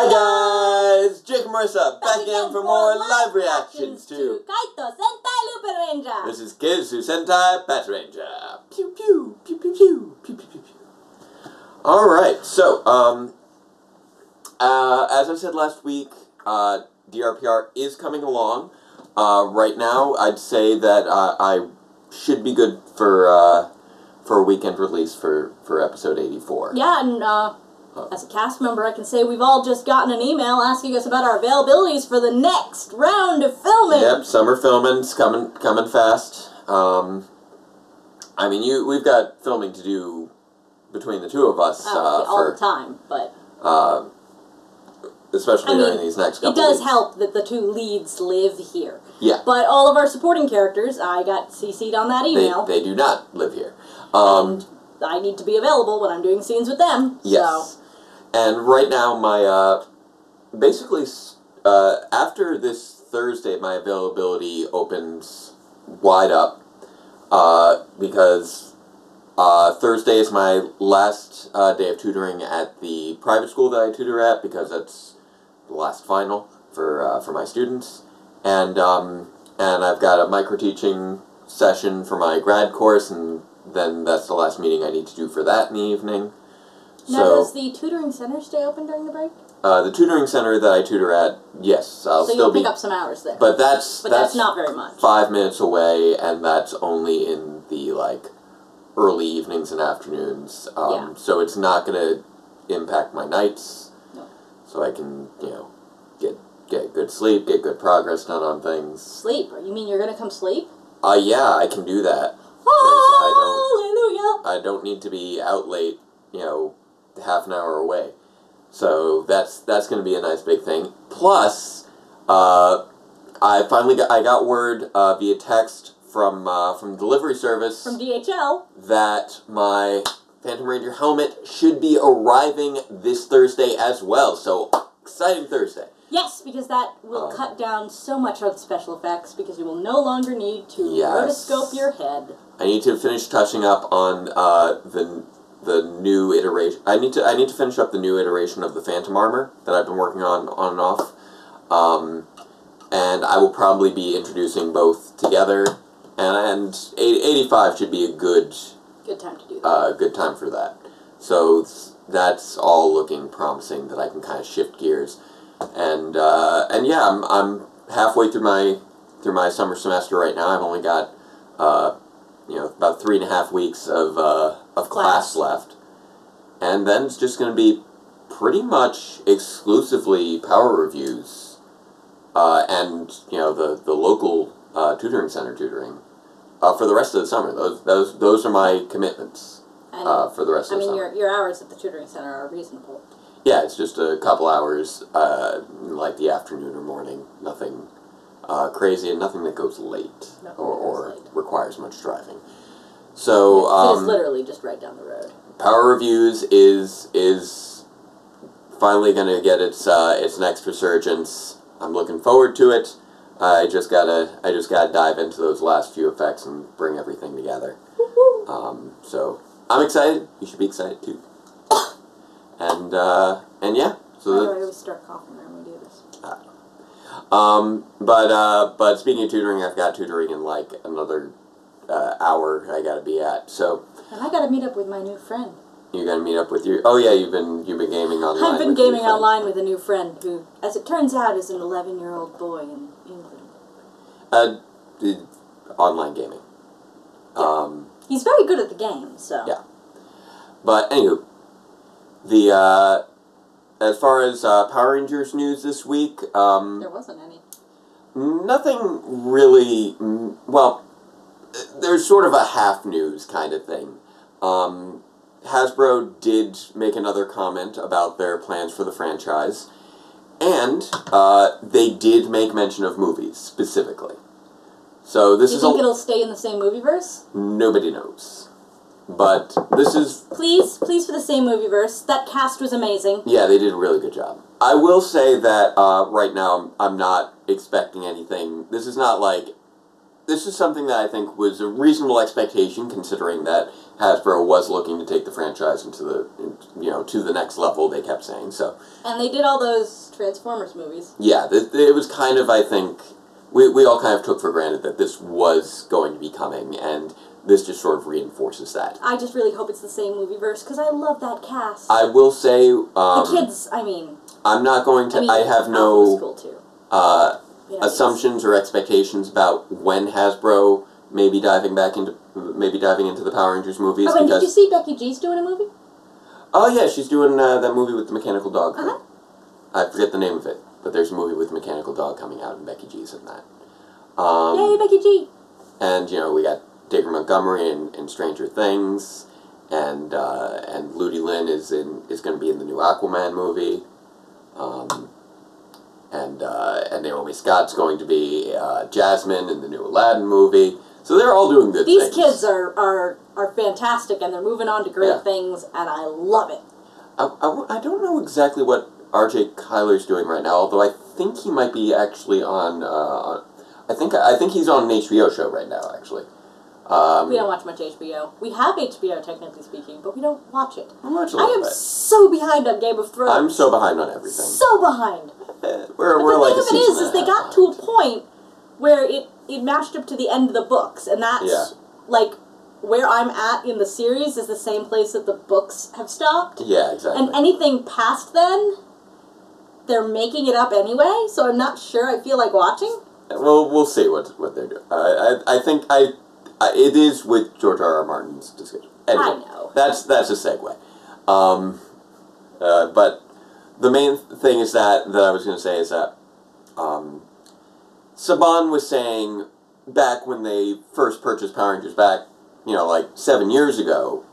Hi guys! Jake and Marisa back again for more live reactions to Kaitou, Sentai, Lupinranger. This is Keisatsu, Sentai, Patranger. Pew pew, pew pew pew, pew pew pew pew. Alright, so, as I said last week, DRPR is coming along. Right now, I'd say that I should be good for a weekend release for episode 84. Yeah, and as a cast member, I can say we've all just gotten an email asking us about our availabilities for the next round of filming. Yep, summer filming's coming fast. I mean, we've got filming to do between the two of us all the time, but especially during these next couple. It does weeks. help that the two leads live here. Yeah, but all of our supporting characters, I got CC'd on that email. They do not live here. And I need to be available when I'm doing scenes with them. Yes. So. And right now, my, basically, after this Thursday, my availability opens wide up, because Thursday is my last day of tutoring at the private school that I tutor at, because that's the last final for my students. And I've got a micro-teaching session for my grad course, and then that's the last meeting I need to do for that in the evening. Now, does the tutoring center stay open during the break? The tutoring center that I tutor at, yes, I'll so still you'll pick up some hours there. But that's not very much. 5 minutes away, and that's only in the, like, early evenings and afternoons. Yeah. So it's not going to impact my nights. No. So I can, you know, get good sleep, get good progress done on things. Sleep? You mean you're going to come sleep? Yeah, I can do that. Hallelujah! I don't need to be out late, you know, half an hour away. So that's going to be a nice big thing. Plus, I got word via text from delivery service from DHL that my Phantom Ranger helmet should be arriving this Thursday as well. So exciting Thursday. Yes, because that will cut down so much on special effects, because you will no longer need to rotoscope your head. I need to finish touching up on the new iteration. I need to finish up the new iteration of the Phantom armor that I've been working on and off. And I will probably be introducing both together, and 85 should be a good time to do that. Good time for that. So that's all looking promising, that I can kind of shift gears. And yeah, I'm halfway through my summer semester right now. I've only got you know, about 3.5 weeks of class left, and then it's just going to be pretty much exclusively power reviews, and you know, the local tutoring center tutoring for the rest of the summer. Those are my commitments for the rest of the summer. I mean, your hours at the tutoring center are reasonable. Yeah, it's just a couple hours, like the afternoon or morning. Nothing crazy, and nothing that goes late or requires much driving. So it is literally just right down the road. Power Reviews is finally going to get its next resurgence. I'm looking forward to it. I just gotta dive into those last few effects and bring everything together. So I'm excited. You should be excited too. And yeah. So why do I always start coughing when we do this? But speaking of tutoring, I've got tutoring in like another hour I gotta be at. So. And I gotta meet up with my new friend. You're gonna meet up with your. Oh yeah, you've been gaming online. I've been gaming online with a new friend who, as it turns out, is an 11-year-old boy in England. Online gaming. Yeah. He's very good at the game, so. Yeah. But anywho, as far as Power Rangers news this week, there wasn't any. Nothing really. Well, there's sort of a half news kind of thing. Hasbro did make another comment about their plans for the franchise, and they did make mention of movies specifically. So this is. Do you think it'll stay in the same movieverse? Nobody knows. But this is... Please for the same movieverse. That cast was amazing. Yeah, they did a really good job. I will say that right now I'm not expecting anything. This is not like this is something that I think was a reasonable expectation, considering that Hasbro was looking to take the franchise into to the next level. They kept saying so. And they did all those Transformers movies. Yeah, it was kind of, I think, we all kind of took for granted that this was going to be coming, and this just sort of reinforces that. I just really hope it's the same movie verse, because I love that cast. I will say... the kids, I mean... I'm not going to... I have Alpha was cool too. Assumptions or expectations about when Hasbro may be diving into the Power Rangers movies. Oh, and did you see Becky G's doing a movie? Oh, yeah, she's doing that movie with the mechanical dog. Uh-huh. I forget the name of it, but there's a movie with the mechanical dog coming out, and Becky G's in that. Yay, Becky G! And, we got Digger Montgomery in Stranger Things, and Ludi Lin is going to be in the new Aquaman movie, and Naomi Scott's going to be Jasmine in the new Aladdin movie. So they're all doing good things. These kids are fantastic, and they're moving on to great things, and I love it. I don't know exactly what R.J. Kyler's doing right now, although I think he might be actually on I think he's on an HBO show right now, actually. We don't watch much HBO. We have HBO, technically speaking, but we don't watch it. I watch a little bit. So behind on Game of Thrones. I'm so behind on everything. So behind. We're like a season. The thing of it is they got to a point where it matched up to the end of the books, and that's like where I'm at in the series is the same place that the books have stopped. Yeah, exactly. And anything past then, they're making it up anyway, so I'm not sure I feel like watching. Well, we'll see what they're doing. I think it is with George R.R. Martin's decision. Anyway, I know. That's a segue. But the main thing is that I was going to say is that Saban was saying back when they first purchased Power Rangers back, like 7 years ago,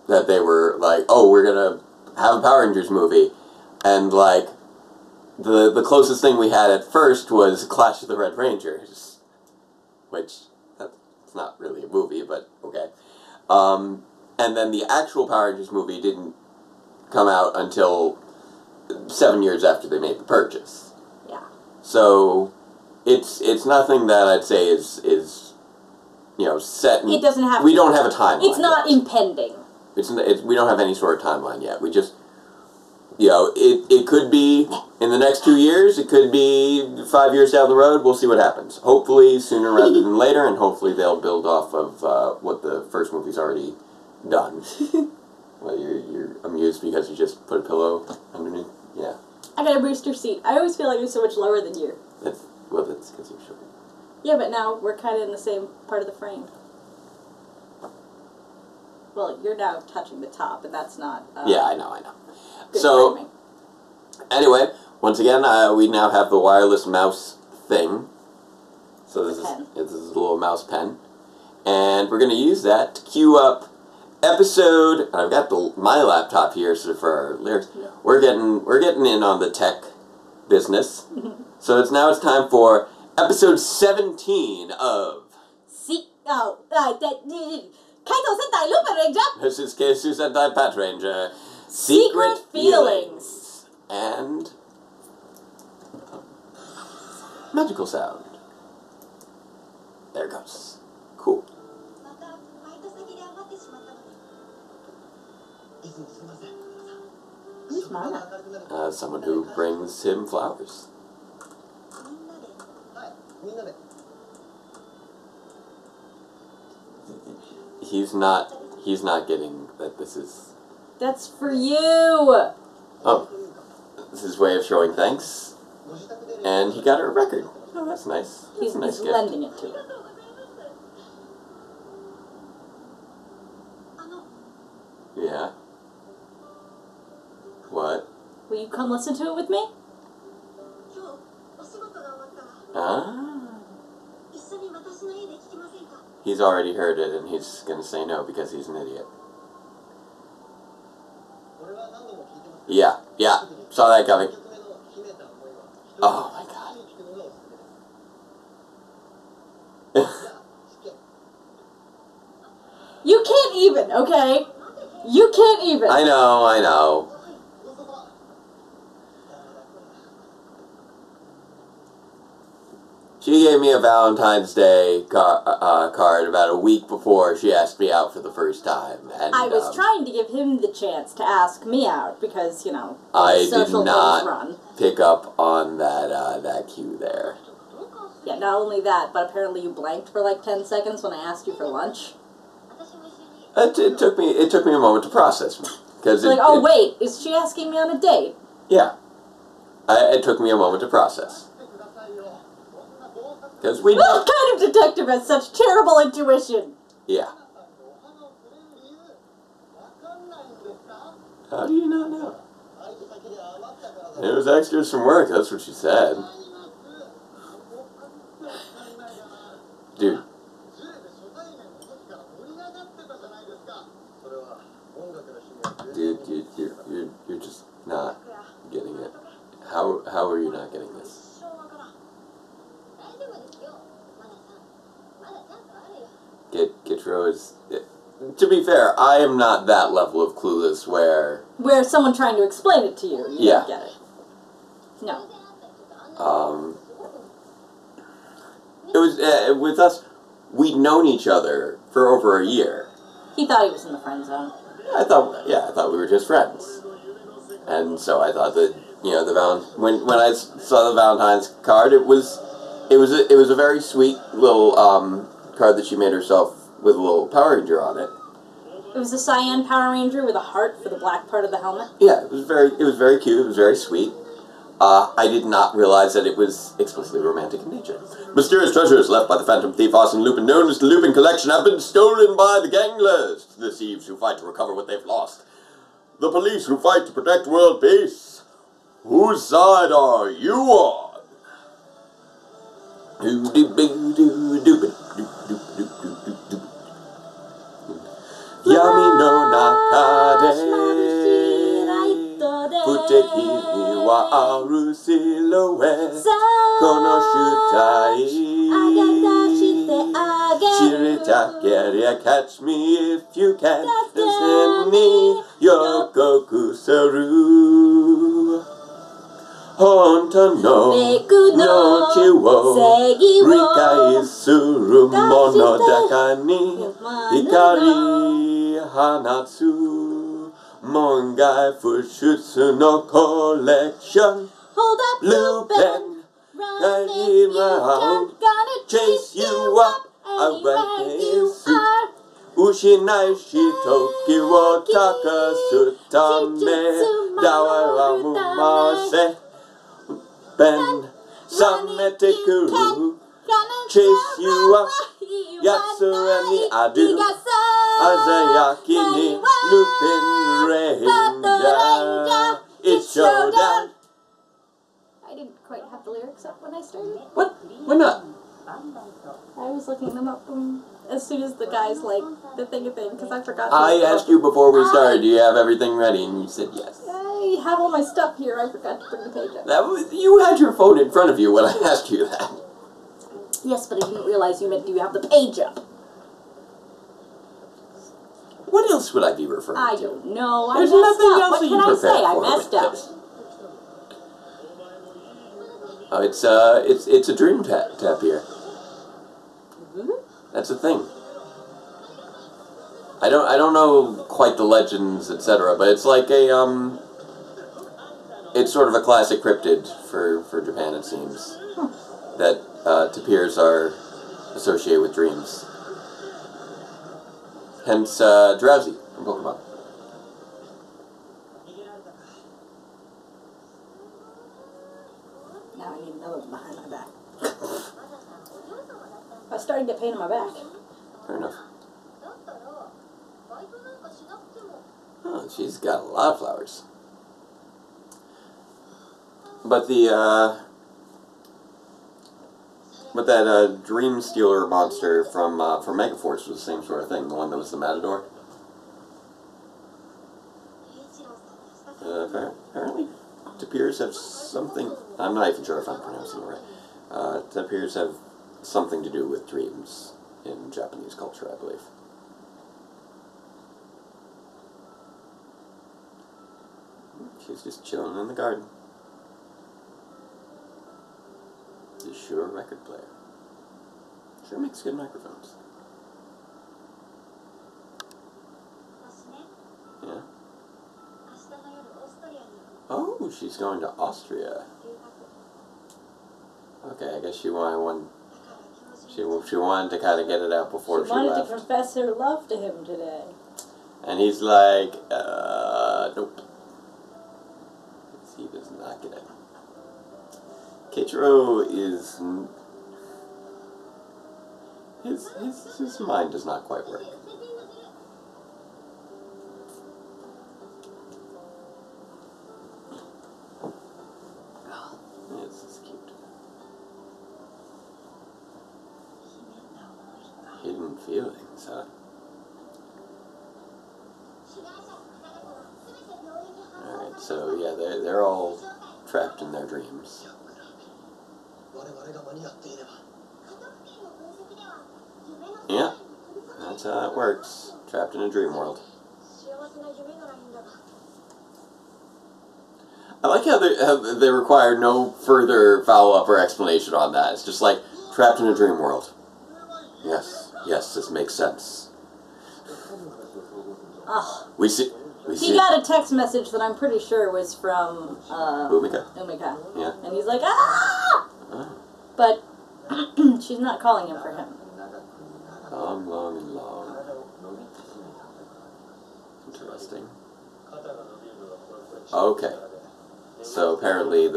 that they were like, oh, we're going to have a Power Rangers movie. And like, the closest thing we had at first was Clash of the Red Rangers, which, it's not really a movie, but okay. And then the actual Power Rangers movie didn't come out until 7 years after they made the purchase. Yeah. So it's nothing that I'd say is set. It doesn't have. We don't have a timeline. It's not impending. We don't have any sort of timeline yet. We just, it could be in the next 2 years. It could be 5 years down the road. We'll see what happens. Hopefully sooner rather than later, and hopefully they'll build off of what the first movie's already done. Well, you're amused because you just put a pillow underneath? Yeah. I got a booster seat. I always feel like I'm so much lower than you. That's because you're short. Yeah, but now we're kind of in the same part of the frame. Well, you're now touching the top, and that's not... yeah, I know. Good So, framing. Anyway, once again, we now have the wireless mouse thing. So this is a little mouse pen. And we're going to use that to queue up episode... I've got my laptop here for our lyrics. Yeah. We're getting in on the tech business. So it's time for episode 17 of... Kaitou Sentai Lupinranger! This is Keisatsu Sentai Patranger. Secret Feelings. And... magical sound. There it goes. Cool. Who's Mama? Someone who brings him flowers. He's not getting that this is... That's for you! Oh. This is his way of showing thanks. And he got her a record. Oh, that's nice. He's nice gift. lending it to her. Yeah. What? Will you come listen to it with me? Ah. He's already heard it, and he's going to say no because he's an idiot. Yeah. Saw that coming. Oh, my God. You can't even, okay? You can't even. I know. She gave me a Valentine's Day card about a week before she asked me out for the first time. And, I was trying to give him the chance to ask me out because, you know, I social did not things run. pick up on that cue there. Yeah, not only that, but apparently you blanked for like 10 seconds when I asked you for lunch. It took me a moment to process, because wait, is she asking me on a date? Yeah, it took me a moment to process. Because we What kind of detective has such terrible intuition? Yeah. How do you not know? It was extras from work, that's what she said. Dude. Dude, you're just not getting it. How are you not getting this? Kitro is... To be fair, I am not that level of clueless where... Where someone trying to explain it to you, you don't get it. No. It was, with us, we'd known each other for over a year. He thought he was in the friend zone. I thought we were just friends. And so I thought that, you know, when I saw the Valentine's card, it was a very sweet little, card that she made herself with a little Power Ranger on it. It was a cyan Power Ranger with a heart for the black part of the helmet. Yeah, it was very cute. It was very sweet. I did not realize that it was explicitly romantic in nature. Mysterious treasures left by the Phantom Thief Arsene Lupin, known as the Lupin Collection, have been stolen by the ganglers. The thieves who fight to recover what they've lost. The police who fight to protect world peace. Whose side are you on? Yami no naka de futeki wa aru silhouette kono shutai shiritakeria catch me if you can ni yokoku saru honto no nochi wo rikai suru monodaka ni hikari hanatsu mongai fushutsu no collection. Hold up, Lupin, running around, gonna chase you up, anywhere you Kaitou. are. Ushinai shitoki wo takasu tame, dawaramu mase, ben samete kuru, chase you up, yatsura ni adu, azayaki ni Lupinranger, it's showdown. I didn't quite have the lyrics up when I started. What? Why not? I was looking them up as soon as the guys like the thing because I forgot. I asked you before we started, do you have everything ready? And you said yes. I have all my stuff here. I forgot to bring the page up. You had your phone in front of you when I asked you that. Yes, but I didn't realize you meant do you have the page up. What else would I be referring to? I don't know. There's I messed nothing up. else What that can you I say? prepared I for messed with up. this. Oh, it's a dream tap here. That's a thing. I don't know quite the legends, etc., but it's like a it's sort of a classic cryptid for Japan, it seems. That tapirs are associated with dreams. Hence Drowsy from Pokemon. Now I need another one behind my back. I was starting to get pain in my back. Fair enough. Oh, she's got a lot of flowers. But that Dream Stealer monster from Megaforce was the same sort of thing. The one that was the Matador. Apparently, tapirs have something. I'm not even sure if I'm pronouncing it right. Tapirs have something to do with dreams in Japanese culture, I believe. She's just chilling in the garden. Is Sure a record player? Sure makes good microphones. Yeah. Oh, she's going to Austria. Okay, I guess she wanted to kind of get it out before she left. She wanted to confess her love to him today. And he's like, nope. He does not get it. Keiichiro is... His mind does not quite work. This is cute. Hidden feelings, huh? Alright, so yeah, they're all trapped in their dreams. Yeah, that's how that works. Trapped in a dream world. I like how they require no further follow-up or explanation on that. It's just like, trapped in a dream world. Yes, this makes sense. We see. He got a text message that I'm pretty sure was from Umika. Yeah. And he's like, ah! But she's not calling him for him. Long and long. Interesting. Okay. So apparently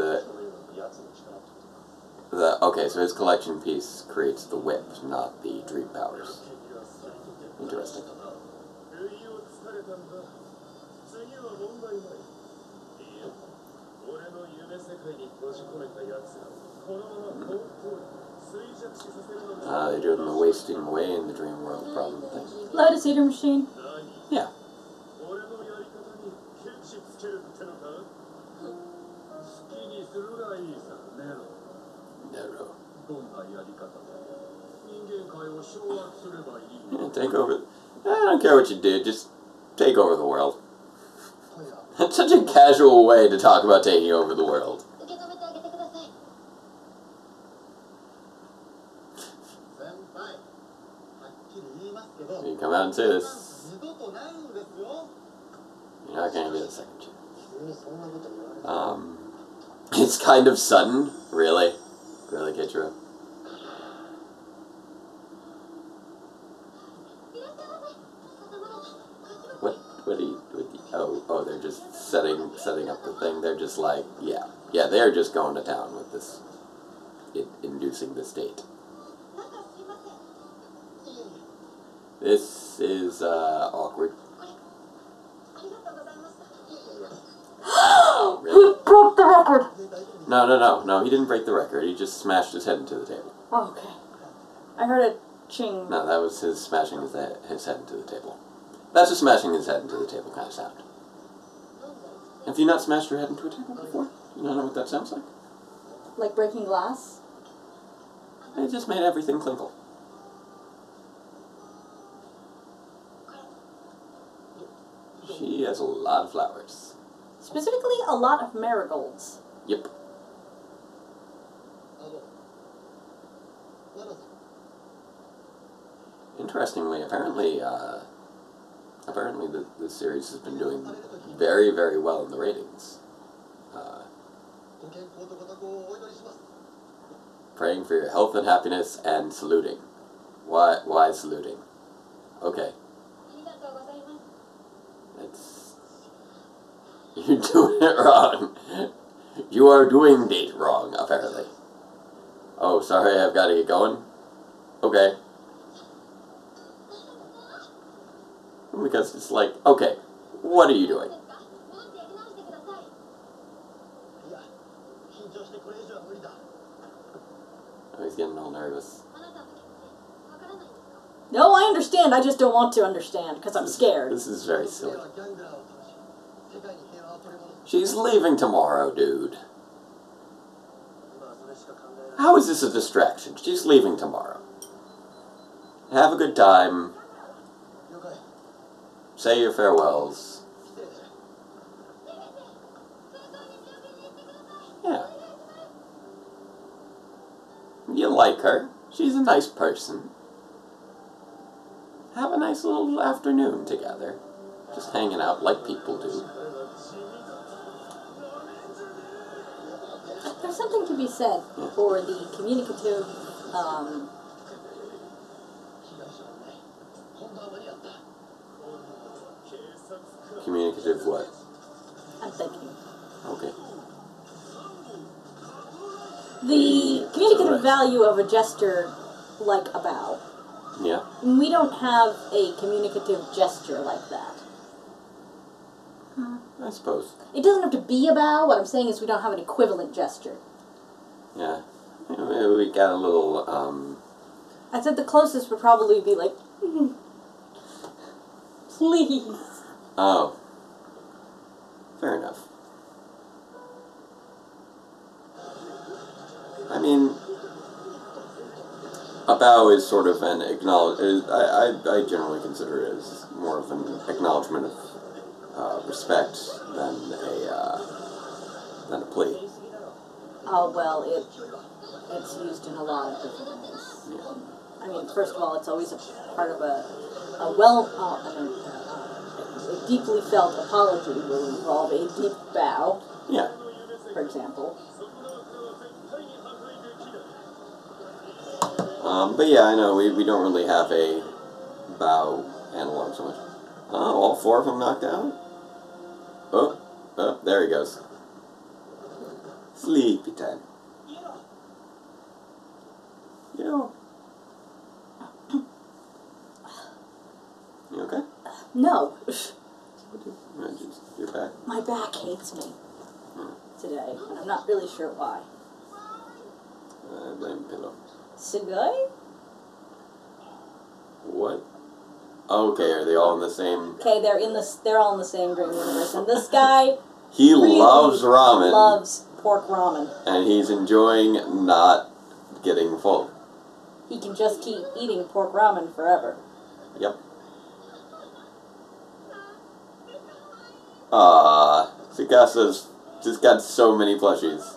okay, so his collection piece creates the whip, not the dream powers. Interesting. They're doing the wasting away in the dream world problem thing. Lotus Eater Machine? Yeah. Nero. Yeah, take over. I don't care what you do, just take over the world. That's such a casual way to talk about taking over the world. You come out and say this. You're not going to get a second chance. It's kind of sudden, really. Really, Keiichiro. What do you, oh, they're just setting up the thing. They're just like, yeah, they're just going to town with this, inducing this date. This is, awkward. He broke the record! No, he didn't break the record. He just smashed his head into the table. Oh, okay. I heard a ching. No, that was his smashing his head into the table. That's a smashing his head into the table kind of sound. Have you not smashed your head into a table before? You don't know what that sounds like? Like breaking glass? It just made everything clinkle. She has a lot of flowers. Specifically, a lot of marigolds. Yep. Interestingly, apparently the series has been doing very, very well in the ratings. Praying for your health and happiness and saluting. Why saluting? Okay. You're doing it wrong. You are doing date wrong, apparently. Oh, sorry, I've got to get going? Okay. Because it's like, okay, what are you doing? Oh, he's getting all nervous. No, I understand. I just don't want to understand, because I'm scared. This is very silly. She's leaving tomorrow, dude. How is this a distraction? She's leaving tomorrow. Have a good time. Say your farewells. Yeah. like her. She's a nice person. Have a nice little afternoon together. Just hanging out like people do. There's something to be said for the communicative, communicative what? I'm thinking. Okay. The communicative value of a gesture like a bow. Yeah. We don't have a communicative gesture like that. I suppose. It doesn't have to be a bow. What I'm saying is we don't have an equivalent gesture. Yeah. We got a little, I said the closest would probably be like, please. Oh. Fair enough. I mean, a bow is sort of an I generally consider it as more of an acknowledgement of respect than a plea. Oh, well, it's used in a lot of different ways. Yeah. I mean, first of all, it's always a part of a deeply felt apology will involve a deep bow. Yeah. For example. But yeah, I know we don't really have a bow analog so much. Oh, all four of them knocked out? Oh, there he goes. Sleepy time. You okay? No. Your back? My back hates me today, and I'm not really sure why. I blame pillow. Sugoi? What? Okay, are they all in the same? Okay, they're all in the same dream universe, and this guy He really loves ramen. Loves pork ramen. And he's enjoying not getting full. He can just keep eating pork ramen forever. Yep. Tsukasa's just got so many plushies.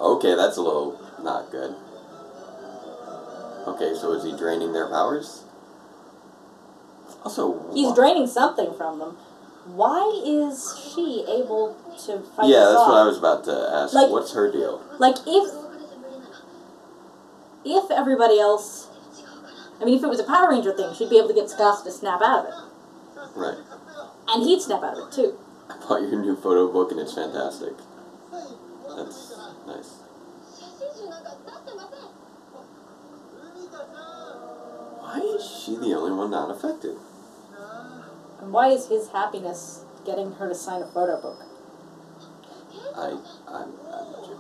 Okay, that's a little not good. Okay, so is he draining their powers? Also, he's draining something from them. Why is she able to fight? Yeah, that's off? what I was about to ask. Like, what's her deal? Like if everybody else, I mean, if it was a Power Ranger thing, she'd be able to get Tsukasa to snap out of it. Right. And he'd snap out of it too. I bought your new photo book and it's fantastic. That's nice. Why is she the only one not affected? And why is his happiness getting her to sign a photo book? I'm not sure.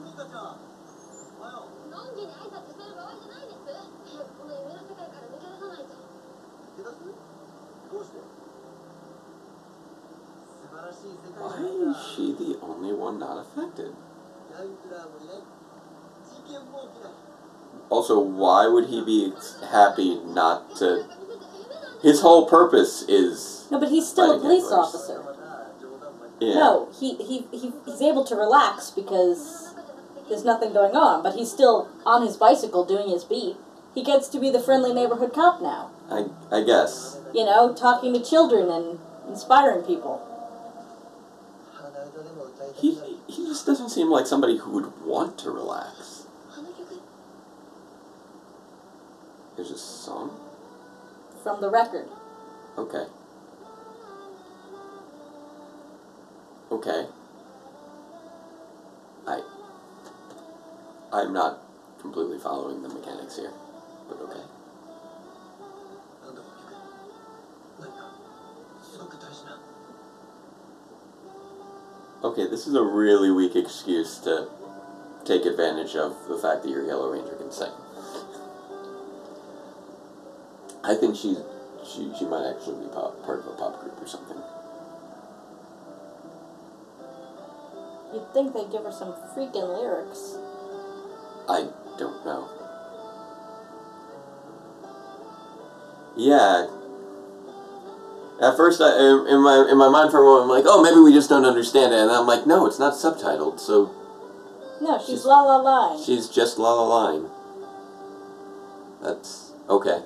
Why is she the only one not affected? Also, why would he be happy not to... His whole purpose is... No, but he's still a police officer. Yeah. No, he's able to relax because there's nothing going on, but he's still on his bicycle doing his beat. He gets to be the friendly neighborhood cop now. I guess. You know, talking to children and inspiring people. He just doesn't seem like somebody who would want to relax. There's a song? From the record. Okay. Okay. I'm not completely following the mechanics here, but okay. Okay, this is a really weak excuse to take advantage of the fact that your Yellow Ranger can sing. I think she might actually be part of a pop group or something. You'd think they'd give her some freaking lyrics. I don't know. Yeah. At first, in my mind for a moment, I'm like, oh, maybe we just don't understand it. And then I'm like, no, it's not subtitled, so... No, she's la la line. She's just la la line. That's okay.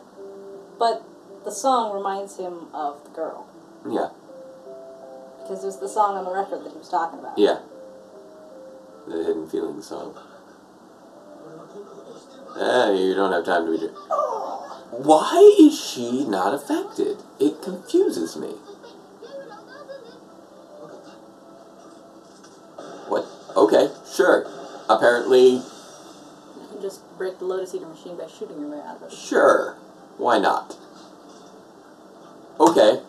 But the song reminds him of the girl. Yeah. Because it was the song on the record that he was talking about. Yeah. The Hidden Feelings song. You don't have time to be... Why is she not affected? It confuses me. What? Okay, sure. Apparently... You can just break the Lotus Eater machine by shooting your way out of it. Sure. Why not? Okay.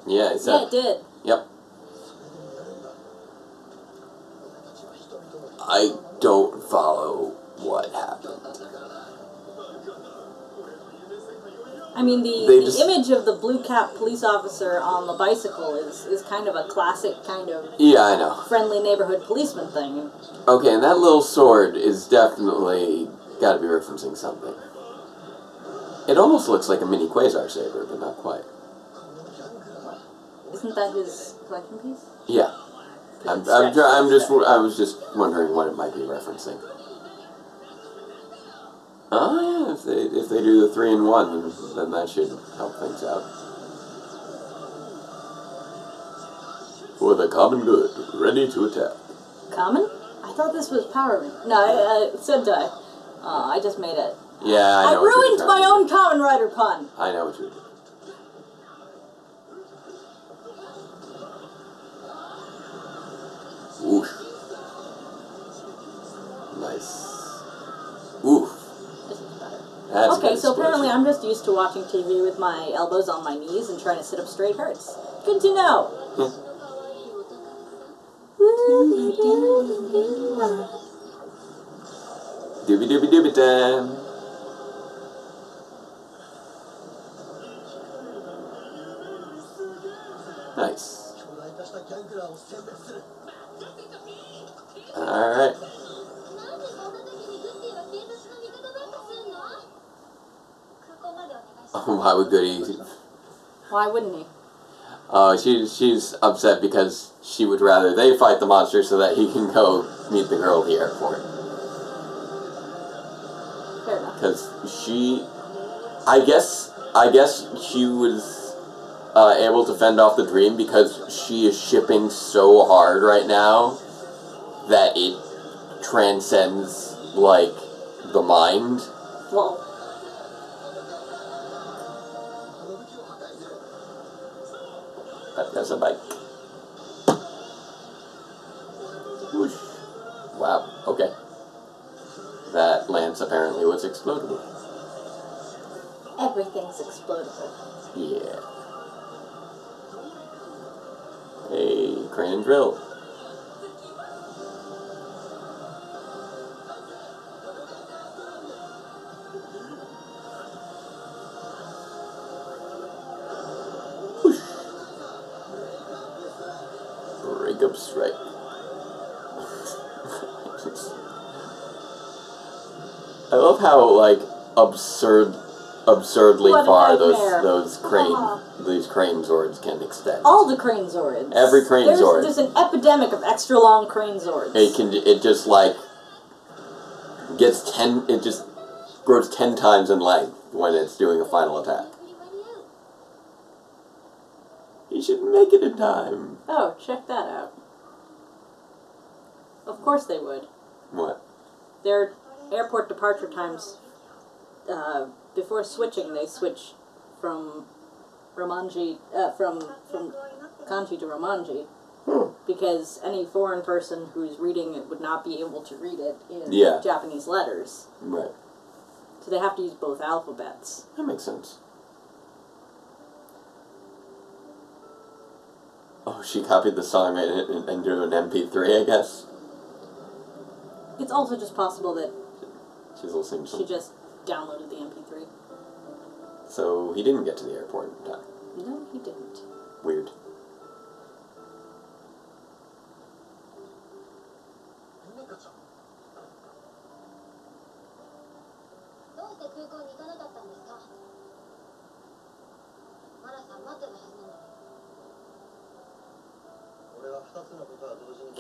Yeah, it did. Yep. I don't follow what happened. I mean, the image of the blue cap police officer on the bicycle is kind of a classic kind of I know. friendly neighborhood policeman thing. Okay, and that little sword is definitely got to be referencing something. It almost looks like a mini Quasar saber, but not quite. Isn't that his collection piece? Yeah. I was just wondering what it might be referencing. Oh yeah, if they do the 3-in-1, then that should help things out. For the common good, ready to attack. Common? I thought this was Power Ranger. No, Sentai. I just made it. Yeah, I know. I ruined my own Kamen Rider pun. I know what you did. Oof. Nice. Oof. This is better. That's okay, so apparently I'm just used to watching TV with my elbows on my knees and trying to sit up straight hurts. Good to know. Doobie doobie doobie time. Nice. Alright. Oh, why would Goody... Why wouldn't he? She's upset because she would rather they fight the monster so that he can go meet the girl at the airport. Fair enough. Because I guess she was able to fend off the dream because she is shipping so hard right now that it transcends, like, the mind. Well... There's a bike. Whoosh. Wow, okay. That lance apparently was explodable. Everything's explodable. Yeah. Hey, crane and drill. Breakup strike. I love how, like, absurdly What a far nightmare. those crane zords can extend. All the crane zords. Every crane zord. There's an epidemic of extra long crane zords. It just like it just grows 10 times in length when it's doing a final attack. You should make it in time. Oh, check that out. Of course they would. What? Their airport departure times, before switching, they switch from Romanji, from kanji to Romanji, because any foreign person who's reading it would not be able to read it in Japanese letters. Right. So they have to use both alphabets. That makes sense. Oh, she copied the song and did an MP3, I guess. It's also just possible that she's listening to she just downloaded the MP3. So he didn't get to the airport in time. No, he didn't. Weird.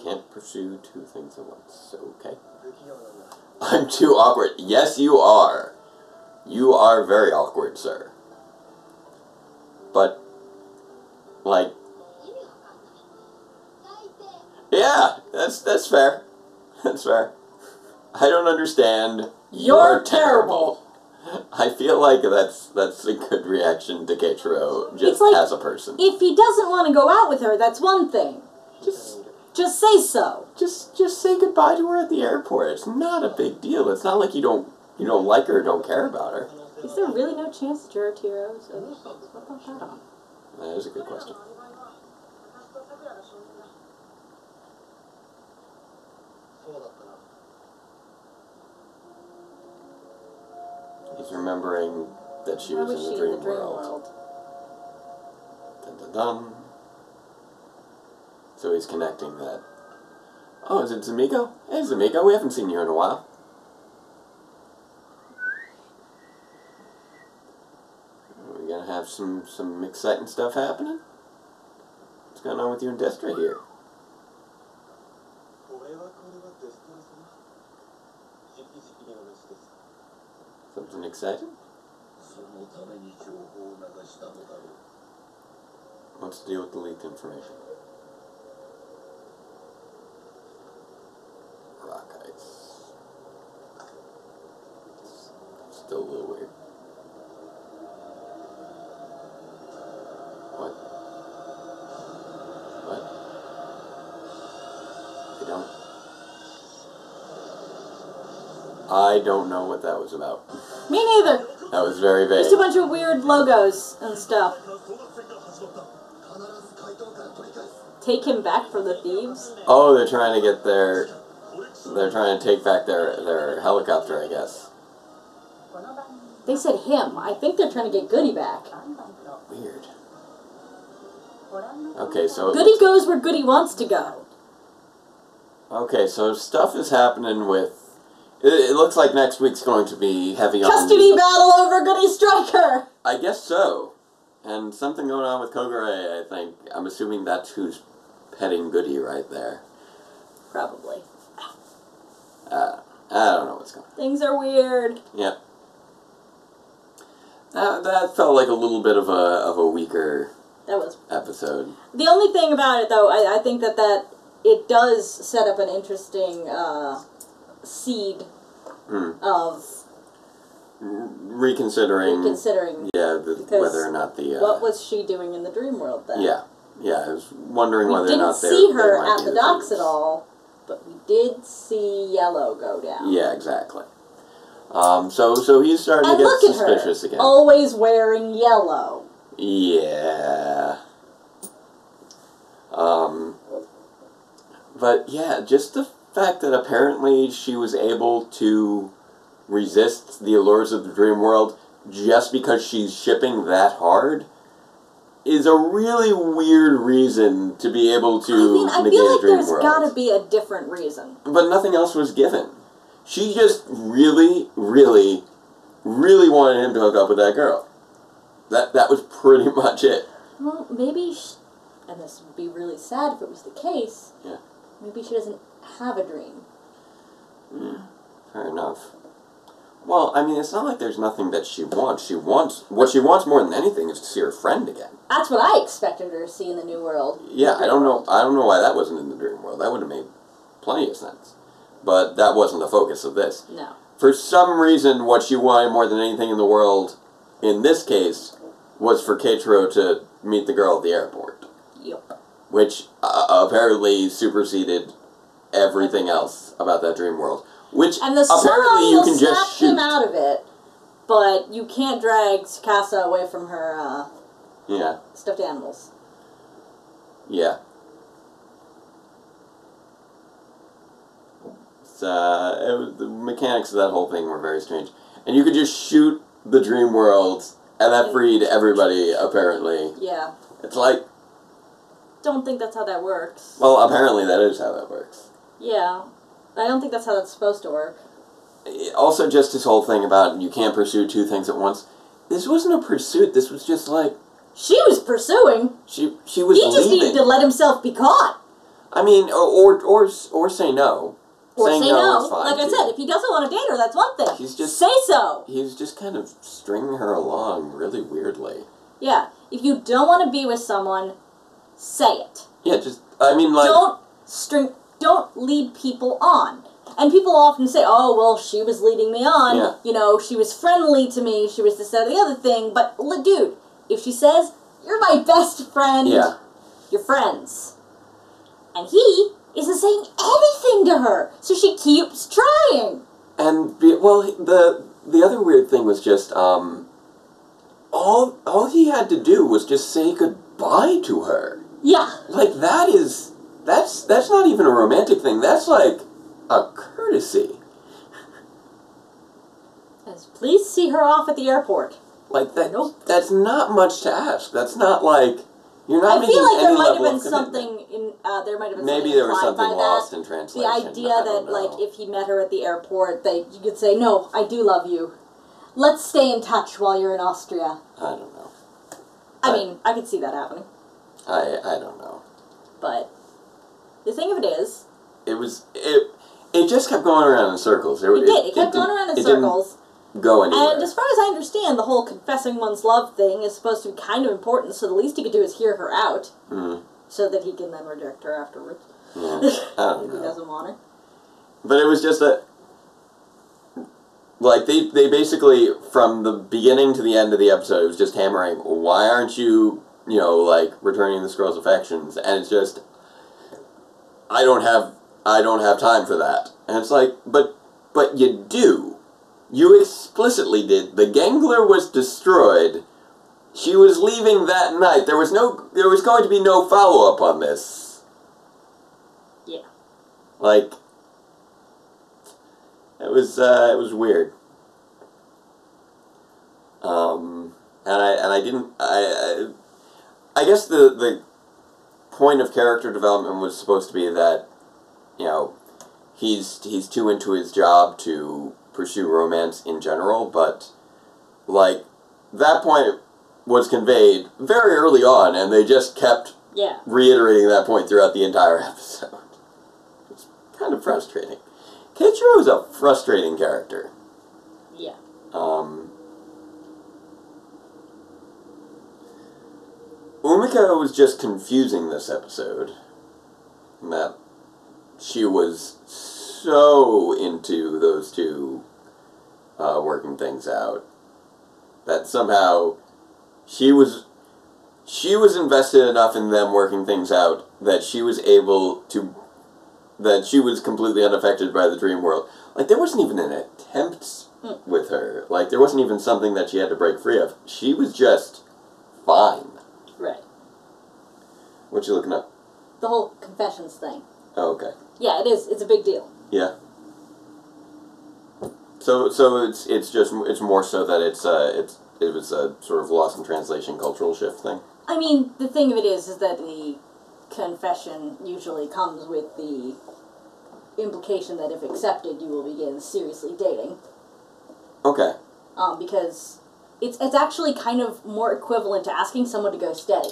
Can't pursue two things at once. Okay. I'm too awkward. Yes, you are. You are very awkward, sir. But, like, yeah, that's fair. That's fair. I don't understand. You're terrible. I feel like that's a good reaction to Keiichiro just like, as a person. If he doesn't want to go out with her, that's one thing. Just say so. Just say goodbye to her at the airport. It's not a big deal. It's not like you don't like her or don't care about her. Is there really no chance that you're a Tiro? So what about that on? That is a good question. He's remembering that she was in the dream world. Dun dun dun. So he's connecting that. Oh, is it Zamiko? Hey, Zamiko, we haven't seen you in a while. Are we gonna have some exciting stuff happening? What's going on with you and Destra here? Something exciting? What's to deal with the leaked information? Rock ice. Still a little weird. What? What? I don't know what that was about. Me neither. That was very vague. Just a bunch of weird logos and stuff. Take him back from the thieves? Oh, they're trying to get their... They're trying to take back their helicopter, I guess. They said him. I think they're trying to get Goody back. Weird. Okay, so... Goody goes where Goody wants to go. Okay, so stuff is happening with... It looks like next week's going to be heavy on... Custody battle over Goody Striker! I guess so. And something going on with Kogure, I think. I'm assuming that's who's petting Goody right there. Probably. I don't know what's going on. Things are weird. Yep. That felt like a little bit of a weaker episode. The only thing about it, though, I think that it does set up an interesting seed of reconsidering. Yeah, whether or not the... what was she doing in the dream world then? Yeah, I was wondering whether or not we didn't see her at the docks at all, but we did see Yellow go down. Yeah, exactly. So he's starting to get suspicious again. Always wearing yellow. Yeah. But yeah, just the fact that apparently she was able to resist the allures of the dream world just because she's shipping that hard is a really weird reason to be able to negate a dream world. There's gotta be a different reason. But nothing else was given. She just really, really, really wanted him to hook up with that girl. That was pretty much it. Well, maybe, and this would be really sad if it was the case, yeah. Maybe she doesn't have a dream. Fair enough. Well, I mean, it's not like there's nothing that she wants. What she wants more than anything is to see her friend again. That's what I expected her to see in the new world. Yeah, I don't know why that wasn't in the dream world. That would have made plenty of sense. But that wasn't the focus of this. No. For some reason, what she wanted more than anything in the world, in this case, was for Keiichiro to meet the girl at the airport. Yep. Which apparently superseded everything else about that dream world. Which and the apparently you can just shoot him out of it, but you can't drag Tsukasa away from her stuffed animals. Yeah. The mechanics of that whole thing were very strange. And you could just shoot the dream world, and that freed everybody, apparently. Yeah. It's like... Don't think that's how that works. Well, apparently that is how that works. Yeah. I don't think that's how that's supposed to work. also just this whole thing about you can't pursue two things at once. This wasn't a pursuit. This was just like she was pursuing. She was. He just needed to let himself be caught. I mean, or say no. Or Saying say no. is fine Like I too. said, if he doesn't want to date her, that's one thing. He's just say so. He was just kind of stringing her along really weirdly. Yeah. If you don't want to be with someone, say it. Yeah, just I mean like don't lead people on. And people often say, oh, well, she was leading me on. Yeah. You know, she was friendly to me. She was this, that, or the other thing. But, dude, if she says, you're my best friend, you're friends. And he isn't saying anything to her. So she keeps trying. And, the other weird thing was just, all he had to do was just say goodbye to her. Yeah. Like, that's not even a romantic thing. That's like a courtesy. As please see her off at the airport. Like that. Nope. That's not much to ask. That's not like you're not. I feel like there might have been something in. There might have been maybe there was something lost in translation. The idea that like if he met her at the airport, you could say, "No, I do love you. Let's stay in touch while you're in Austria." I don't know. I mean, I could see that happening. I don't know. But the thing of it is, it just kept going around in circles. It kept going around in circles. Didn't go anywhere. And as far as I understand, the whole confessing one's love thing is supposed to be kind of important, so the least he could do is hear her out, so that he can then reject her afterwards. Yeah, I don't if know. he doesn't want her. But it was just like, they basically, from the beginning to the end of the episode, it was just hammering, why aren't you, like, returning this girl's affections? And it's just, I don't have time for that. And it's like, but you do. You explicitly did. The Gangler was destroyed. She was leaving that night. There was going to be no follow-up on this. Yeah. Like, it was weird. I guess the point of character development was supposed to be that, he's too into his job to pursue romance in general, but, like, that point was conveyed very early on, and they just kept reiterating that point throughout the entire episode. It's kind of frustrating. Keiichiro is a frustrating character. Yeah. Umika was just confusing this episode. That she was so into those two working things out that somehow she was invested enough in them working things out that she was completely unaffected by the dream world. Like, there wasn't even an attempt with her. Like, there wasn't even something that she had to break free of. She was just fine. Right. What you looking up? The whole confessions thing. Oh, okay. Yeah, it is. It's a big deal. Yeah. So it's more so that it was a sort of lost in translation cultural shift thing. I mean, the thing of it is that the confession usually comes with the implication that if accepted, you will begin seriously dating. Okay. Because it's actually kind of more equivalent to asking someone to go steady.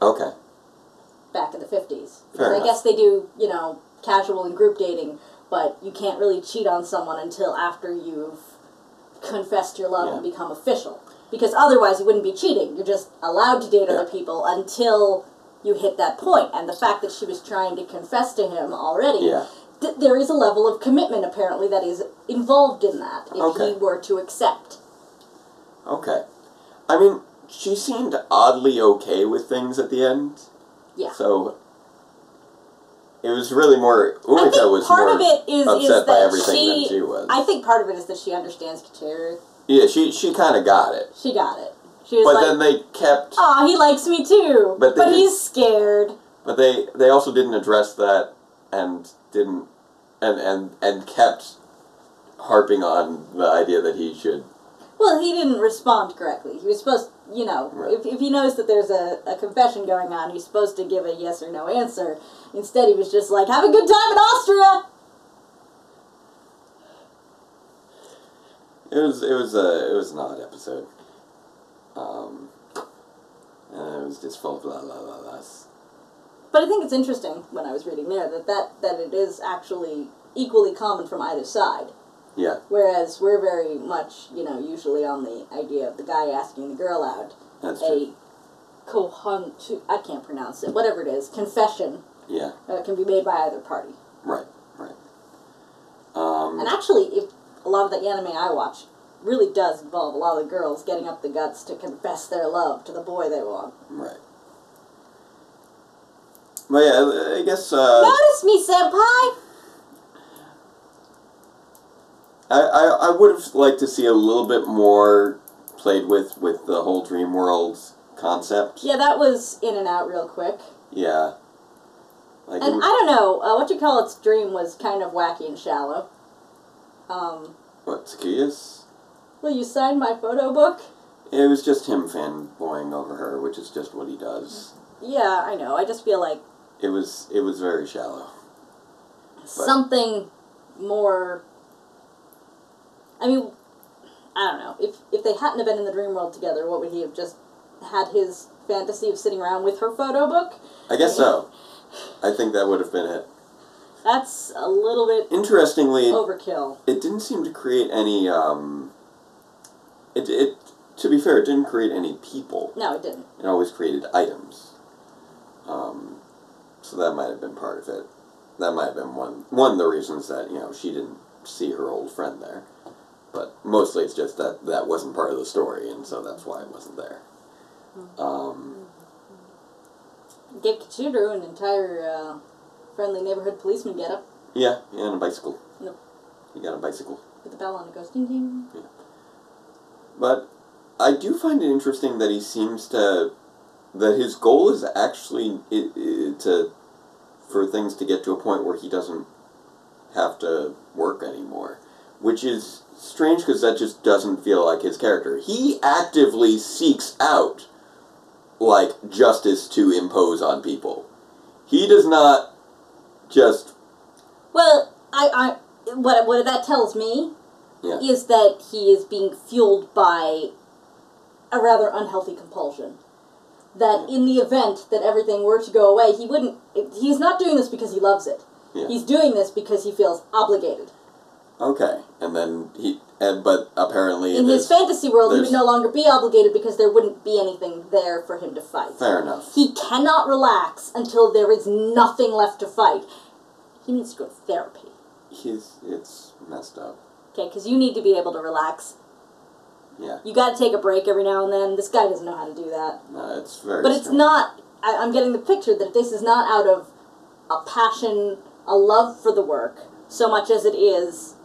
Okay. Back in the 50s. Fair enough. I guess they do, casual and group dating, but you can't really cheat on someone until after you've confessed your love and become official. Because otherwise you wouldn't be cheating. You're just allowed to date other people until you hit that point. And the fact that she was trying to confess to him already, there is a level of commitment apparently that is involved in that if he were to accept. Okay. I mean, she seemed oddly okay with things at the end. Yeah. So it was really more. Umika was more upset by everything than she was. I think part of it is that she understands Kateru. Yeah, she kind of got it. She got it. She was then they kept. Aw, he likes me too. But he's scared. But they also didn't address that and didn't and kept harping on the idea that he should. Well, he didn't respond correctly. He was supposed, if he knows that there's a confession going on, he's supposed to give a yes or no answer. Instead, he was just like, have a good time in Austria! it was an odd episode. And it was just full of la la la las. But I think it's interesting when I was reading there that it is actually equally common from either side. Yeah. Whereas we're very much, usually on the idea of the guy asking the girl out. That's true. I can't pronounce it, whatever it is, confession. Yeah. Can be made by either party. Right, right. And actually, if a lot of the anime I watch really does involve a lot of the girls getting up the guts to confess their love to the boy they want. Right. But yeah, I guess... Notice me, senpai! I would have liked to see a little bit more played with the whole dream world concept. Yeah, that was in and out real quick. Yeah. Like and I don't know, What-You-Call-It's dream was kind of wacky and shallow. What, Tsukuya's? Will you sign my photo book? It was just him fanboying over her, which is just what he does. Yeah, I know. I just feel like... It was very shallow. Something more... I mean, I don't know. If they hadn't have been in the dream world together, what would he have just had his fantasy of sitting around with her photo book? I guess so. I think that would have been it. That's a little bit... Interestingly... overkill. It didn't seem to create any, to be fair, it didn't create any people. No, it didn't. It always created items. So that might have been part of it. That might have been one of the reasons that, she didn't see her old friend there. But mostly it's just that wasn't part of the story, and so that's why it wasn't there. Gave Kichiro an entire friendly neighborhood policeman getup. Yeah, and a bicycle. Nope. He got a bicycle. With the bell on, it goes ding ding. Yeah. But I do find it interesting that he seems to... that his goal is actually for things to get to a point where he doesn't have to work anymore. Which is strange because that just doesn't feel like his character. He actively seeks out, justice to impose on people. He does not just... Well, what that tells me is that he is being fueled by a rather unhealthy compulsion. That in the event that everything were to go away, he's not doing this because he loves it. Yeah. He's doing this because he feels obligated. Okay, and then but apparently... In his fantasy world, he would no longer be obligated because there wouldn't be anything there for him to fight. Fair enough. He cannot relax until there is nothing left to fight. He needs to go to therapy. It's messed up. Okay, because you need to be able to relax. Yeah. You gotta take a break every now and then. This guy doesn't know how to do that. No, it's very But it's not... I'm getting the picture that this is not out of a passion, a love for the work, so much as it is,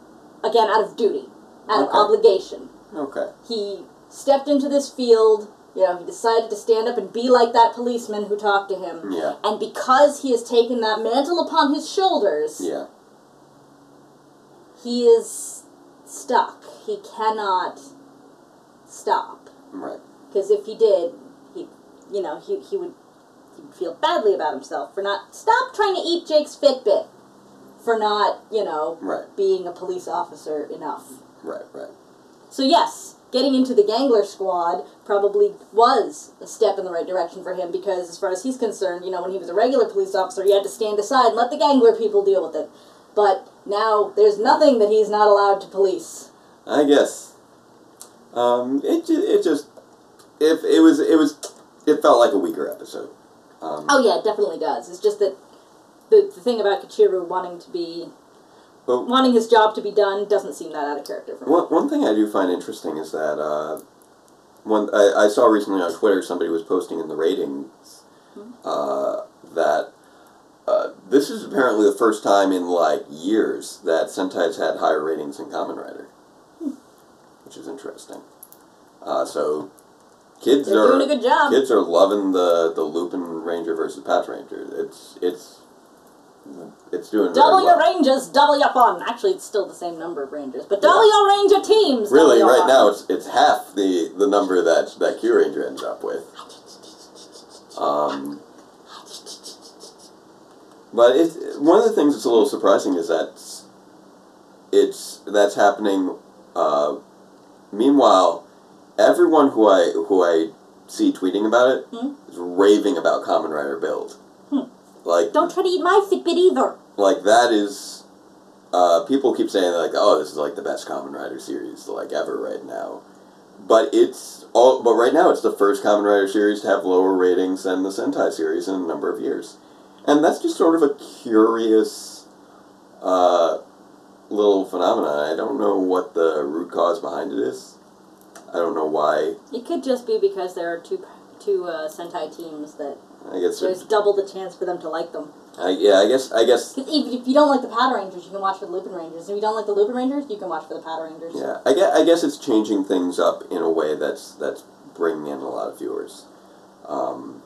again, out of duty, out of obligation. Okay. He stepped into this field, he decided to stand up and be like that policeman who talked to him. Yeah. And because he has taken that mantle upon his shoulders, he is stuck. He cannot stop. Right. Because if he did, he would feel badly about himself for not... Stop trying to eat Jake's Fitbit. For not, being a police officer enough. Right. So yes, getting into the Gangler squad probably was a step in the right direction for him, because as far as he's concerned, when he was a regular police officer, he had to stand aside and let the Gangler people deal with it. But now there's nothing that he's not allowed to police. I guess. It felt like a weaker episode. Oh yeah, it definitely does. It's just that the thing about Kichiro wanting his job to be done doesn't seem that out of character for me. One thing I do find interesting is that I saw recently on Twitter somebody was posting in the ratings that this is apparently the first time in years that Sentai's had higher ratings than Kamen Rider, which is interesting. So They're doing a good job. Kids are loving the Lupinranger versus Patranger. It's doing double very well. your ranges, double your fun. Actually, it's still the same number of rangers, but double your ranger teams. Really, right now it's half the number that Q Ranger ends up with. But one of the things that's a little surprising is that that's happening Meanwhile, everyone who I see tweeting about it is raving about Kamen Rider Build. Like, don't try to eat my Fitbit either. Like, that is... people keep saying, like, oh, this is, like, the best Kamen Rider series, like, ever right now. But but right now it's the first Kamen Rider series to have lower ratings than the Sentai series in a number of years. And that's just sort of a curious little phenomenon. I don't know what the root cause behind it is. I don't know why. It could just be because there are two Sentai teams that I guess there's double the chance for them to like them. Yeah, I guess. Because if you don't like the Patrangers, you can watch for the Lupinrangers. If you don't like the Lupinrangers, you can watch for the Patrangers. Yeah, I guess it's changing things up in a way that's bringing in a lot of viewers. And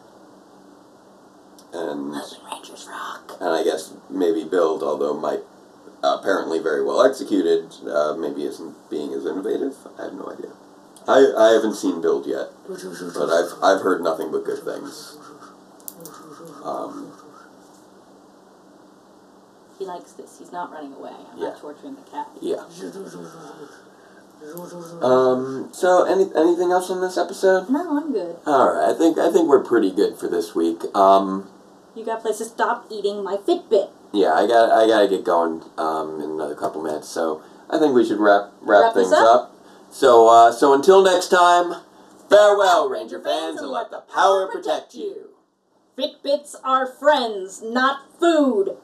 Lupinrangers rock. And I guess maybe Build, although might apparently very well executed, maybe isn't being as innovative. I have no idea. I haven't seen Build yet, but I've heard nothing but good things. He likes this. He's not running away. I'm not torturing the cat. Yeah. So anything else on this episode? No, I'm good. All right. I think we're pretty good for this week. You got a place to stop eating my Fitbit. Yeah, I gotta get going in another couple minutes. So I think we should wrap things up. So until next time, farewell, Ranger fans, and let the power protect you. Fitbits are friends, not food.